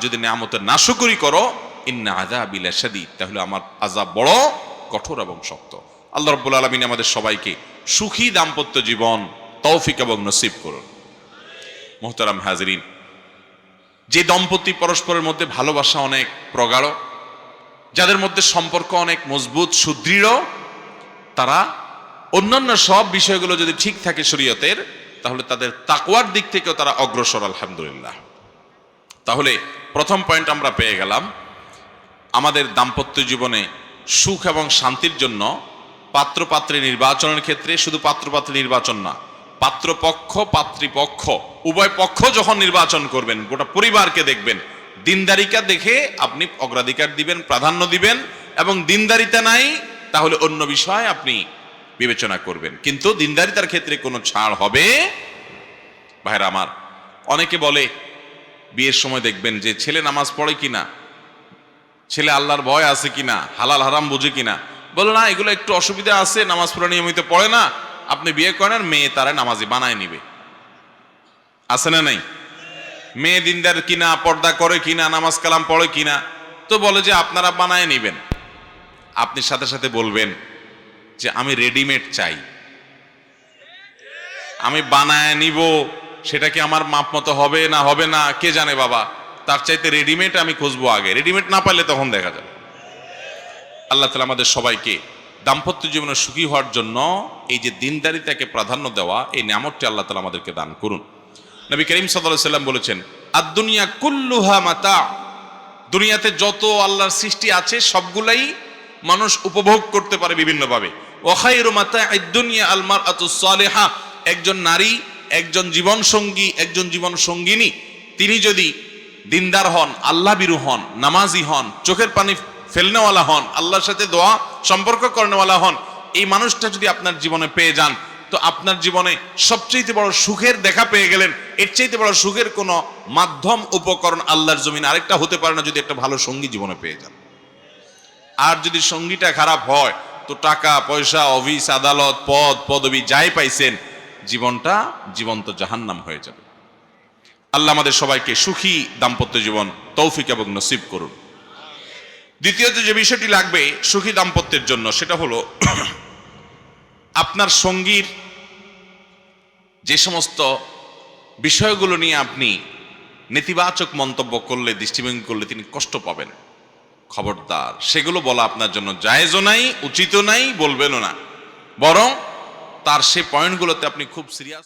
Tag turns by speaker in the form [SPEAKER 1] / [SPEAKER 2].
[SPEAKER 1] যদি নিয়ামতের নাশকরি করো ইন্না আযাবি লাশাদীদ, তাহলে আমার আযাব বড় কঠোর এবং শক্ত। আল্লাহ রাব্বুল আলামিন আমাদের সবাইকে সুখী দাম্পত্য জীবন তৌফিক এবং নসিব করুন। মুহতারাম হাজিরিন, যে দম্পতি পরস্পরের মধ্যে ভালোবাসা অনেক প্রগাঢ়, যাদের মধ্যে সম্পর্ক অনেক মজবুত সুদৃঢ়, তারা অন্যান্য সব বিষয়গুলো যদি ঠিক থাকে শরীয়তের, তাহলে তাদের তাকওয়ার দিক থেকেও তারা অগ্রসর, আলহামদুলিল্লাহ। তাহলে প্রথম পয়েন্ট আমরা পেয়ে গেলাম, আমাদের দাম্পত্য জীবনে সুখ এবং শান্তির জন্য পাত্রপাত্রী নির্বাচনের ক্ষেত্রে শুধু পাত্রপাত্রী নির্বাচন না, পাত্রপক্ষ পাত্রীপক্ষ উভয় পক্ষ যখন নির্বাচন করবেন, গোটা পরিবারকে দেখবেন, দিনদারিকা দেখে আপনি অগ্রাধিকার দিবেন, প্রাধান্য দিবেন, এবং দিনদারিতা নাই তাহলে অন্য বিষয় আপনি বিবেচনা করবেন। কিন্তু দিনদারিতার ক্ষেত্রে কোনো ছাড় হবে। ভাইরা আমার, অনেকে বলে বিয়ের সময় দেখবেন যে ছেলে নামাজ পড়ে কিনা, ছেলে আল্লাহর ভয় আছে কিনা, হালাল হারাম বুঝে কিনা। বলো না, এগুলো একটু অসুবিধা আছে, নামাজ পড়া নিয়মিত পড়ে না, আপনি বিয়ে করেন, মেয়ে তারা নামাজি বানায় নিবে। আছে না নাই? মেয়ে দিনদার কিনা, পর্দা করে কিনা, নামাজ কালাম পড়ে কিনা, তো বলে যে আপনারা বানায় নিবেন। আপনি সাথে সাথে বলবেন যে আমি রেডিমেড চাই, আমি বানায় নিব, সেটা কি আমার মাপ মতো হবে না হবে না কে জানে বাবা, তার চাইতে রেডিমেড আমি খুঁজবো আগে, রেডিমেড না পারলে তখন দেখা যাবে। আল্লাহ তাআলা আমাদের সবাইকে দাম্পত্য জীবনে সুখী হওয়ার জন্য এই যে দিনদারিতাকে প্রাধান্য দেওয়া, এই নিয়ামতটি আল্লাহ তাআলা আমাদেরকে দান করুন। নবী করিম সাল্লাল্লাহু আলাইহি সাল্লাম বলেছেন, আদ-দুনিয়া কুল্লুহা মাতা, দুনিয়াতে যত আল্লাহর সৃষ্টি আছে সবগুলাই মানুষ উপভোগ করতে পারে বিভিন্নভাবে। ওয়া খায়রু মাতা'আদ দুনিয়া আল মারআতুস সালিহা, একজন নারী, একজন জীবন সঙ্গী, একজন জীবন সঙ্গিনী, তিনি যদি দিনদার হন, আল্লাহ বিরু হন, নামাজি হন, চোখের পানি ফেলনেওয়ালা হন, আল্লাহর সাথে দোয়া সম্পর্ক করনেওয়ালা হন, এই মানুষটা যদি আপনার জীবনে পেয়ে যান, তো আপনার জীবনে সবচেয়ে বড় সুখের দেখা পেয়ে গেলেন। এর চাইতে বড় সুখের কোনো মাধ্যম উপকরণ আল্লাহর জমিনে আরেকটা হতে পারে না, যদি একটা ভালো সঙ্গী জীবনে পেয়ে যান। আর যদি সঙ্গীটা খারাপ হয়, তো টাকা পয়সা, অফিস আদালত, পদ পদবি যাই পাইছেন, জীবনটা জীবন্ত জাহান্নাম হয়ে যাবে। আল্লাহ আমাদের সবাইকে সুখী দাম্পত্য জীবন তৌফিক এবং নসিব করুন। দ্বিতীয়ত যে বিষয়টি লাগবে সুখী দাম্পত্যের জন্য, সেটা হলো আপনার সঙ্গীর যে সমস্ত বিষয়গুলো নিয়ে আপনি নেতিবাচক মন্তব্য করলে, দৃষ্টিভঙ্গি করলে তিনি কষ্ট পাবেন, খবরদার সেগুলো বলা আপনার জন্য জায়েজও নাই, উচিতও নাই, বলবেনও না। বরং তার সে পয়েন্টগুলোতে আপনি খুব সিরিয়াস